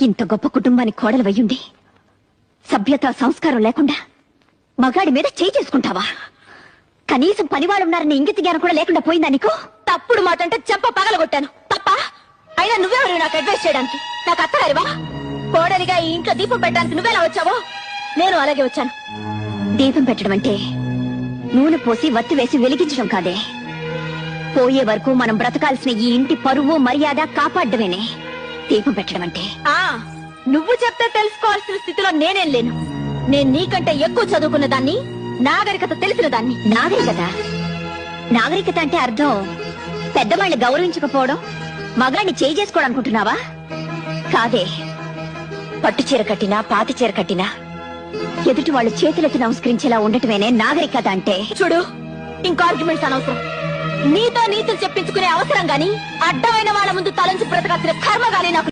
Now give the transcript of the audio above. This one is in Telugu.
ఇంత గొప్ప కుటుంబానికి కోడలు వయ్యుండి సభ్యత సంస్కారం లేకుండా మగాడి మీద చేయి చేసుకుంటావా? కనీసం పనివాళ్ళున్నారని ఇంగిత జ్ఞానం కూడా లేకుండా పోయిందా నీకు? తప్పుడు మాట అంటే చెంప పగలగొట్టాను తప్ప. అయినా నువ్వెవరు నాకు అడ్వైస్ చేయడానికి? నాకు అత్తగారివా? కోడలిగా ఈ ఇంట్లో దీపం పెట్టడానికి నువ్వెలా వచ్చావో నేను అలాగే వచ్చాను. దీపం పెట్టడం అంటే నూనె పోసి వత్తి వేసి వెలిగించడం కాదే. పోయే వరకు మనం బ్రతకాల్సిన ఈ ఇంటి పరువు మర్యాద కాపాడమేనే దీపం పెట్టడం అంటే. నువ్వు చెప్తే తెలుసుకోవాల్సిన స్థితిలో నేనేం లేను. నేను నీకంటే ఎక్కువ చదువుకున్న దాన్ని, నాగరికత తెలిసిన దాన్ని. నాగరికత అంటే అర్థం పెద్దవాళ్ళని గౌరవించకపోవడం, మగాన్ని చేయి చేసుకోవడం అనుకుంటున్నావా? కాదే. పట్టు చీర కట్టినా పాతి చీర కట్టినా ఎదుటి వాళ్ళు చేతులెత్తి నమస్కరించేలా ఉండటమేనే నాగరికత అంటే. చూడు, ఇంకో ఆర్గ్యుమెంట్స్ అనవసరం. నీతో నీతులు చెప్పించుకునే అవసరం గాని, అడ్డమైన వాళ్ళ ముందు తలంచి బ్రతకాల్సిన కర్మ గాని నాకు